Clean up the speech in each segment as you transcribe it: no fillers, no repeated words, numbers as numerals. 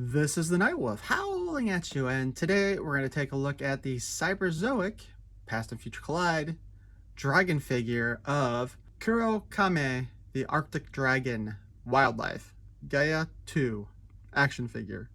This is the Night Wolf howling at you, and today we're going to take a look at the Cyberzoic Past and Future Collide dragon figure of Kuraokami, the Arctic Dragon Wildlife Gaia 2 action figure.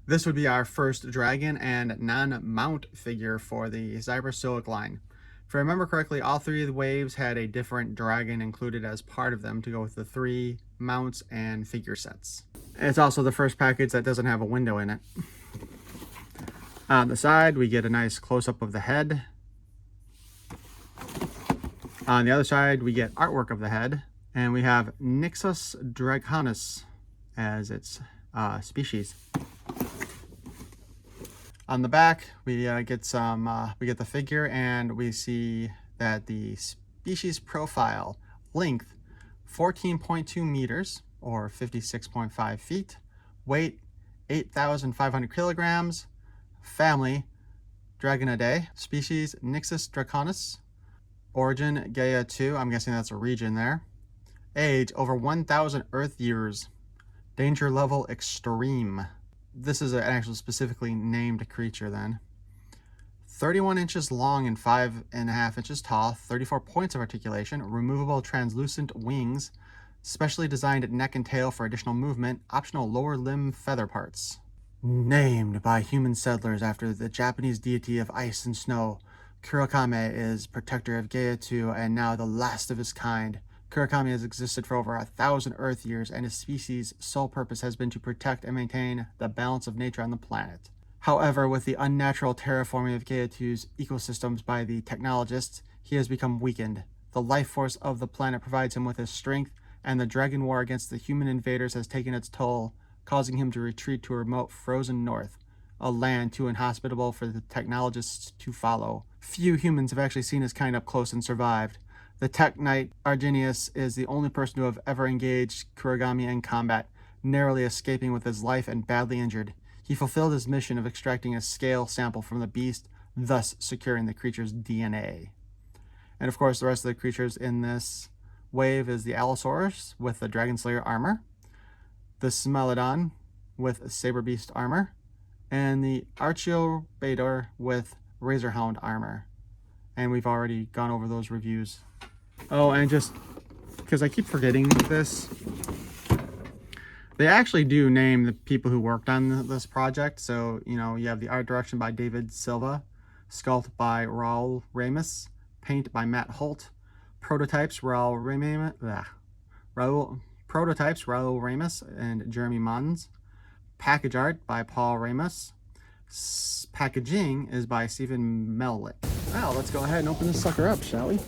This would be our first dragon and non-mount figure for the Cyberzoic line. If I remember correctly, all three of the waves had a different dragon included as part of them to go with the 3 mounts and figure sets. It's also the first package that doesn't have a window in it. On the side, we get a nice close-up of the head. On the other side, we get artwork of the head, and we have Nyxus dragonus as its species. On the back, we get the figure, and we see that the species profile length 14.2 meters or 56.5 feet, weight 8,500 kilograms, family Dragonidae, species Nyxus dragonus, origin Gaia 2, I'm guessing that's a region there, age over 1,000 Earth years, danger level extreme. This is an actual specifically named creature then. 31 inches long and 5.5 inches tall, 34 points of articulation, removable translucent wings, specially designed neck and tail for additional movement, optional lower limb feather parts. Named by human settlers after the Japanese deity of ice and snow, Kuraokami is protector of Gaia 2 and now the last of his kind. Kuraokami has existed for over 1,000 Earth years, and his species' sole purpose has been to protect and maintain the balance of nature on the planet. However, with the unnatural terraforming of Gaia 2's ecosystems by the Technologists, he has become weakened. The life force of the planet provides him with his strength, and the dragon war against the human invaders has taken its toll, causing him to retreat to a remote frozen north, a land too inhospitable for the Technologists to follow. Few humans have actually seen his kind up close and survived. The Tech Knight Argenius is the only person to have ever engaged Kuraokami in combat, narrowly escaping with his life and badly injured. He fulfilled his mission of extracting a scale sample from the beast, thus securing the creature's DNA. And of course, the rest of the creatures in this wave is the Allosaurus with the Dragon Slayer armor, the Smilodon with Saber Beast armor, and the Archaeobador with Razorhound armor. And we've already gone over those reviews. Oh, and just because I keep forgetting this, they actually do name the people who worked on this project. So, you know, you have the art direction by David Silva, sculpt by Raul Ramis, paint by Matt Holt, prototypes Raul Ramis and Jeremy Munns, package art by Paul Ramis, packaging is by Stephen Mellick. Now, let's go ahead and open this sucker up, shall we?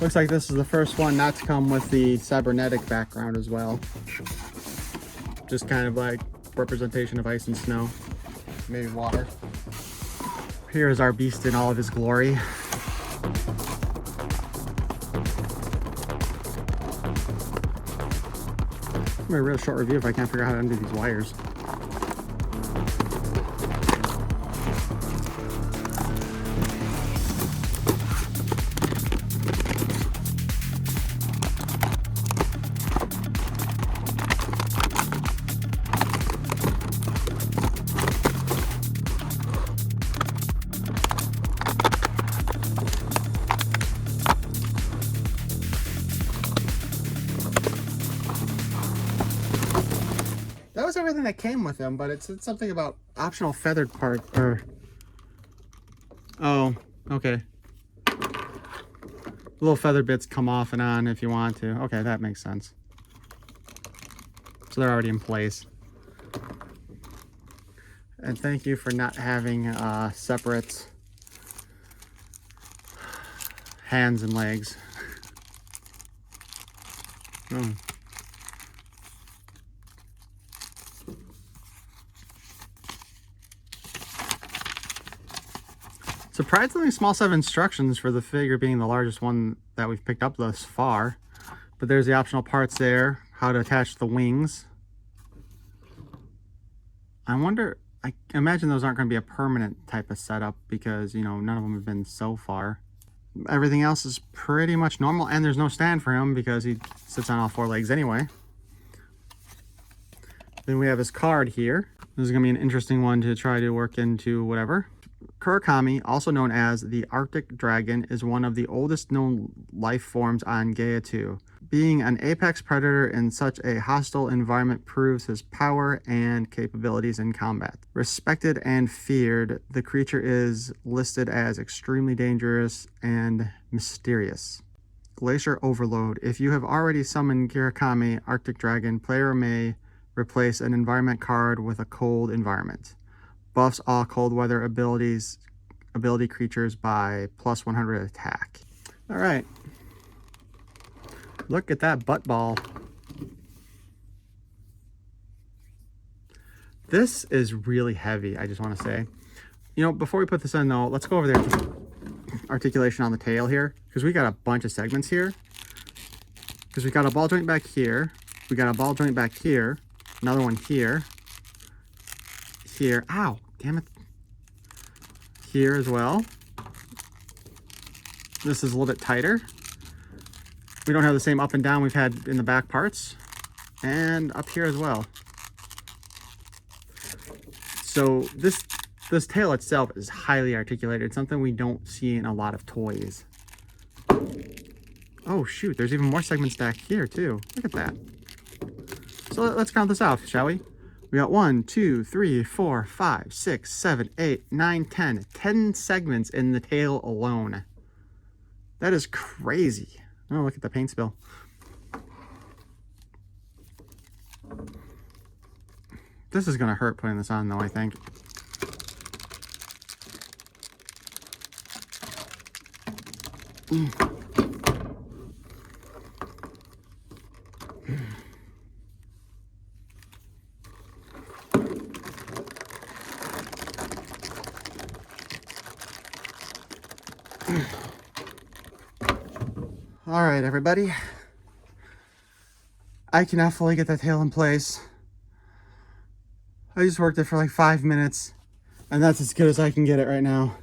Looks like this is the first one not to come with the cybernetic background as well. Just kind of like representation of ice and snow, maybe water. Here is our beast in all of his glory. It's a real short review if I can't figure out how to undo these wires. That was everything that came with them, but it's something about optional feathered part, or... Oh, okay. Little feather bits come off and on if you want to. Okay, that makes sense. So they're already in place. And thank you for not having separate hands and legs. Oh. Surprisingly small set of instructions for the figure being the largest one that we've picked up thus far. But there's the optional parts there. how to attach the wings. I wonder, I imagine those aren't going to be a permanent type of setup because, you know, none of them have been so far. Everything else is pretty much normal, and there's no stand for him because he sits on all 4 legs anyway. Then we have his card here. This is going to be an interesting one to try to work into whatever. Kuraokami, also known as the Arctic Dragon, is one of the oldest known life forms on Gaia 2. Being an apex predator in such a hostile environment proves his power and capabilities in combat. Respected and feared, the creature is listed as extremely dangerous and mysterious. Glacier Overload. If you have already summoned Kuraokami, Arctic Dragon, player may replace an environment card with a cold environment. Buffs all cold weather ability creatures by plus 100 attack. All right. Look at that butt ball. This is really heavy, I just want to say. You know, before we put this in though, let's go over there to articulation on the tail here, because we got a bunch of segments here. Because we got a ball joint back here, we got a ball joint back here, another one here, here, ow, damn it, here as well. This is a little bit tighter. We don't have the same up and down we've had in the back parts, and up here as well. So this tail itself is highly articulated, something we don't see in a lot of toys. Oh shoot, there's even more segments back here too. Look at that. So let's count this off, shall we? We got 1, 2, 3, 4, 5, 6, 7, 8, 9, 10. 10 segments in the tail alone. That is crazy. Oh, look at the paint spill. This is going to hurt putting this on though, I think. All right, everybody. I cannot fully get that tail in place. I just worked it for like 5 minutes, and that's as good as I can get it right now.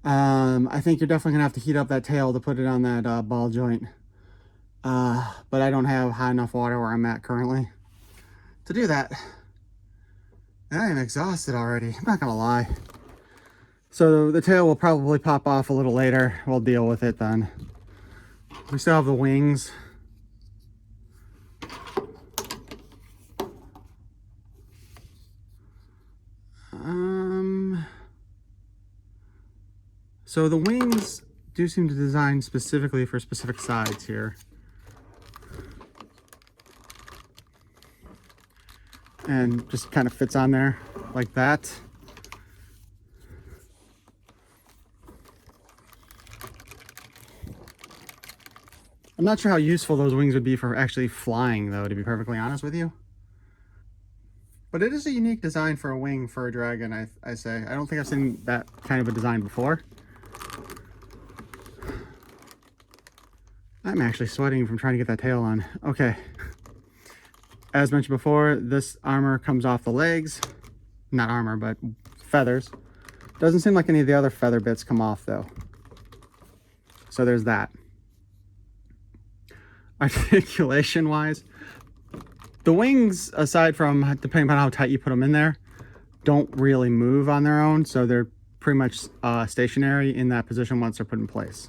I think you're definitely gonna have to heat up that tail to put it on that ball joint. But I don't have hot enough water where I'm at currently to do that. And I am exhausted already, I'm not gonna lie. So the tail will probably pop off a little later. We'll deal with it then. We still have the wings. So the wings do seem to design specifically for specific sides here. And just kind of fits on there like that. I'm not sure how useful those wings would be for actually flying though, to be perfectly honest with you. But it is a unique design for a wing for a dragon, I say. I don't think I've seen that kind of a design before. I'm actually sweating from trying to get that tail on. Okay. As mentioned before, this armor comes off the legs. Not armor, but feathers. Doesn't seem like any of the other feather bits come off though. So there's that. Articulation wise, the wings, aside from depending on how tight you put them in there, don't really move on their own. So they're pretty much stationary in that position once they're put in place.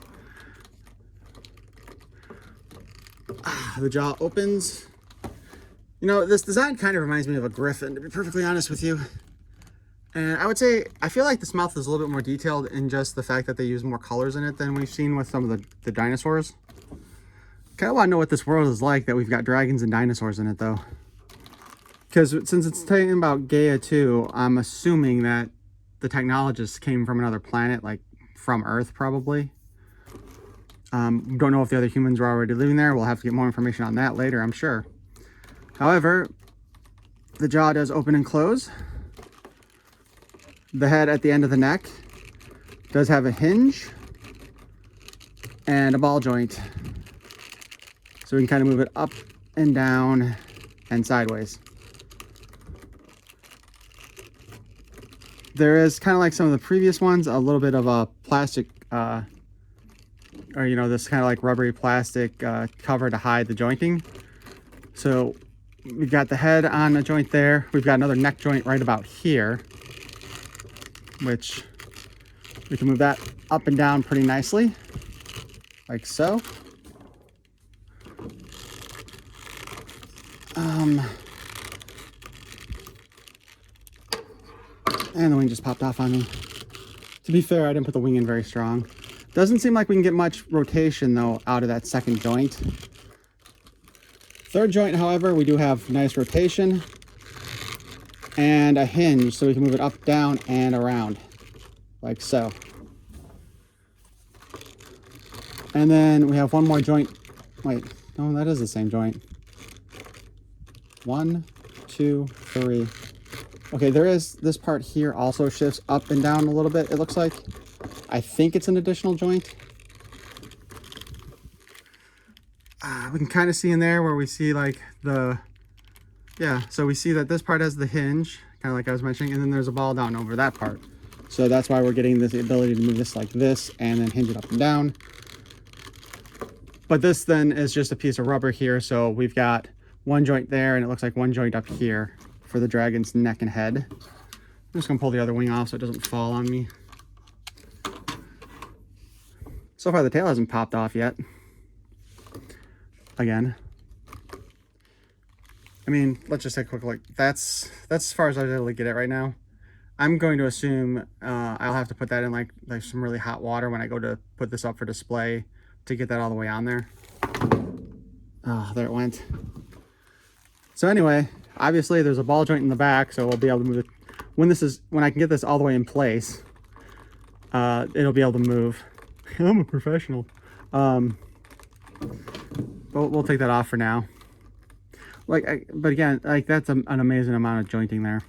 The jaw opens. You know, this design kind of reminds me of a griffin, to be perfectly honest with you. And I would say, I feel like this mouth is a little bit more detailed in just the fact that they use more colors in it than we've seen with some of the dinosaurs. Kind of want to know what this world is like that we've got dragons and dinosaurs in it though. Because since it's talking about Gaia 2, I'm assuming that the technologists came from another planet, like from Earth probably. Don't know if the other humans were already living there. We'll have to get more information on that later, I'm sure. However, the jaw does open and close. The head at the end of the neck does have a hinge and a ball joint. So we can kind of move it up and down and sideways. There is kind of like some of the previous ones, a little bit of a plastic, or you know, this kind of like rubbery plastic cover to hide the jointing. So we've got the head on a joint there. We've got another neck joint right about here, which we can move that up and down pretty nicely, like so. And the wing just popped off on me. To be fair, I didn't put the wing in very strong. Doesn't seem like we can get much rotation though out of that second joint. Third joint, however, we do have nice rotation and a hinge so we can move it up, down, and around, like so. And then we have one more joint. Wait, no, that is the same joint. 1, 2, 3. Okay, there is this part here also shifts up and down a little bit, it looks like. I think it's an additional joint. We can kind of see in there where we see like the, yeah, so we see that this part has the hinge, kind of like I was mentioning, and then there's a ball down over that part. So that's why we're getting this ability to move this like this and then hinge it up and down. But this then is just a piece of rubber here, so we've got one joint there and it looks like one joint up here for the dragon's neck and head. I'm just gonna pull the other wing off so it doesn't fall on me. So far the tail hasn't popped off yet. Again. I mean, let's just take a quick look. That's as far as I was able to get it right now. I'm going to assume I'll have to put that in like some really hot water when I go to put this up for display to get that all the way on there. Oh, there it went. So anyway, obviously there's a ball joint in the back, so we'll be able to move it. When I can get this all the way in place, it'll be able to move. I'm a professional. But we'll take that off for now. But again, like that's an amazing amount of jointing there.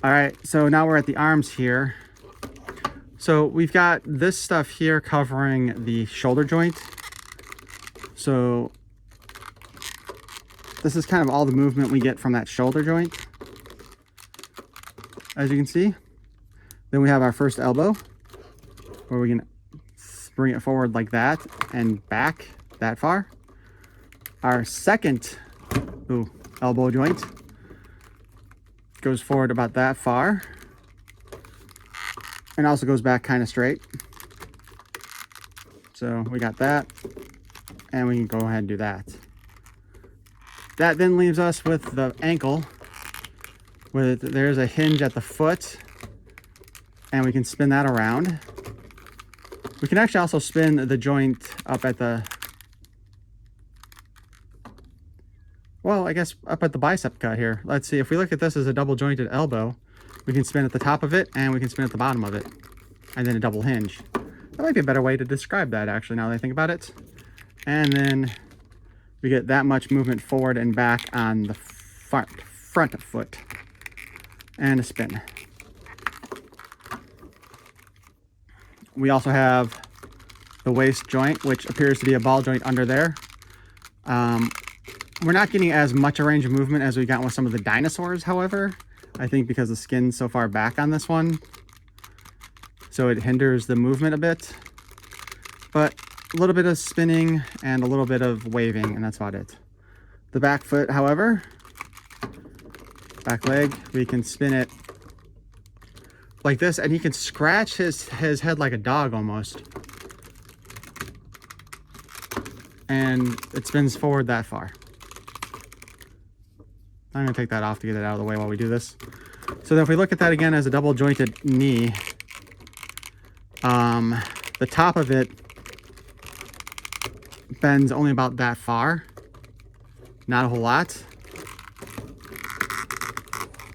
All right, so now we're at the arms here. So we've got this stuff here covering the shoulder joint. So this is kind of all the movement we get from that shoulder joint, as you can see. Then we have our first elbow, where we can bring it forward like that and back that far. Our second elbow joint goes forward about that far and also goes back kind of straight. So we got that, and we can go ahead and do that. That then leaves us with the ankle. There's a hinge at the foot, and we can spin that around. We can actually also spin the joint up at the, well, I guess up at the bicep cut here. Let's see, if we look at this as a double jointed elbow, we can spin at the top of it and we can spin at the bottom of it, and then a double hinge. That might be a better way to describe that, actually, now that I think about it. And then we get that much movement forward and back on the front foot, and a spin. We also have the waist joint, which appears to be a ball joint under there. We're not getting as much a range of movement as we got with some of the dinosaurs, however. I think because the skin's so far back on this one, so it hinders the movement a bit. But a little bit of spinning and a little bit of waving, and that's about it. The back foot, however, back leg, we can spin it like this, and he can scratch his head like a dog almost. And it spins forward that far. I'm gonna take that off to get it out of the way while we do this. So then if we look at that again as a double jointed knee, the top of it bends only about that far, not a whole lot.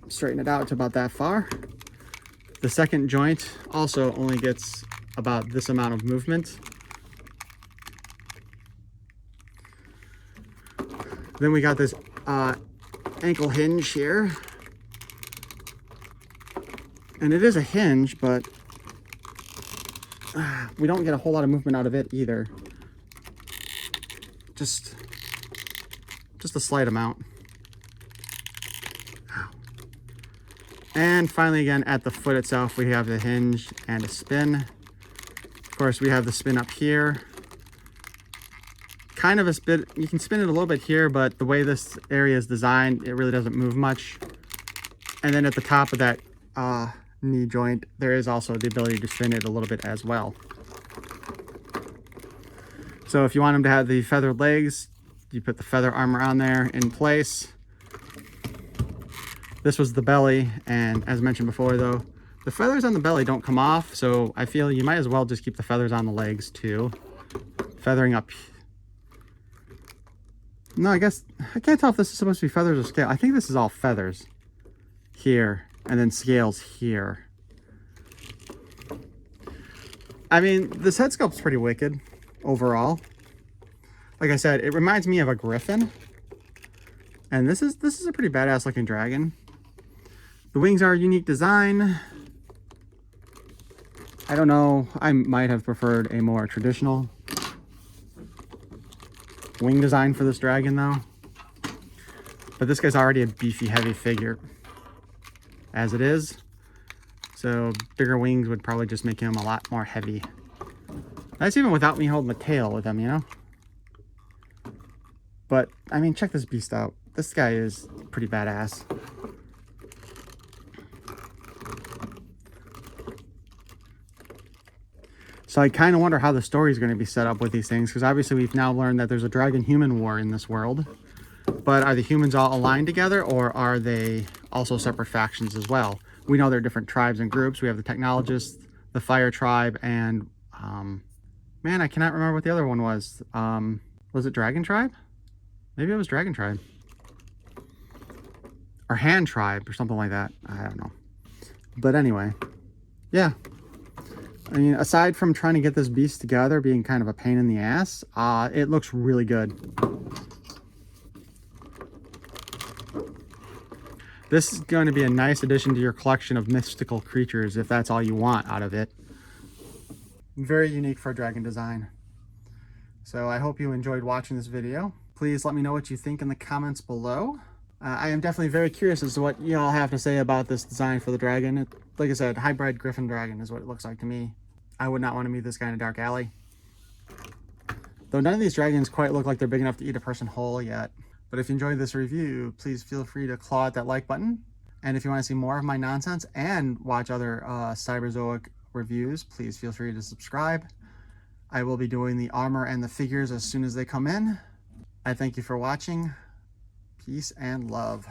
Straighten it out to about that far. The second joint also only gets about this amount of movement. Then we got this ankle hinge here, and it is a hinge, but we don't get a whole lot of movement out of it either. Just just a slight amount. And finally, again, at the foot itself, we have the hinge and a spin. Of course, we have the spin up here. Kind of a spin, you can spin it a little bit here, but the way this area is designed, it really doesn't move much. And then at the top of that knee joint, there is also the ability to spin it a little bit as well. So if you want them to have the feathered legs, you put the feather armor on there in place. This was the belly, and as mentioned before though, the feathers on the belly don't come off, so I feel you might as well just keep the feathers on the legs too. Feathering up. No, I guess, I can't tell if this is supposed to be feathers or scale. I think this is all feathers here, and then scales here. I mean, this head sculpt's pretty wicked overall. Like I said, it reminds me of a griffin. And this is a pretty badass looking dragon. The wings are a unique design. I don't know, I might have preferred a more traditional wing design for this dragon though. But this guy's already a beefy, heavy figure as it is. So bigger wings would probably just make him a lot more heavy. That's even without me holding the tail with him, you know? But, I mean, check this beast out. This guy is pretty badass. So I kind of wonder how the story is going to be set up with these things, because obviously we've now learned that there's a dragon-human war in this world. But are the humans all aligned together, or are they also separate factions as well? We know there are different tribes and groups. We have the Technologists, the Fire Tribe, and, man, I cannot remember what the other one was. Was it Dragon Tribe? Maybe it was Dragon Tribe. Or Hand Tribe, or something like that. I don't know. But anyway, yeah. I mean, aside from trying to get this beast together being kind of a pain in the ass, it looks really good. This is going to be a nice addition to your collection of mystical creatures if that's all you want out of it. Very unique for a dragon design. So I hope you enjoyed watching this video. Please let me know what you think in the comments below. I am definitely very curious as to what you all have to say about this design for the dragon. Like I said, hybrid griffin dragon is what it looks like to me. I would not want to meet this guy in a dark alley. Though none of these dragons quite look like they're big enough to eat a person whole yet. But if you enjoyed this review, please feel free to claw at that like button. And if you want to see more of my nonsense and watch other Cyberzoic reviews, please feel free to subscribe. I will be doing the armor and the figures as soon as they come in. I thank you for watching. Peace and love.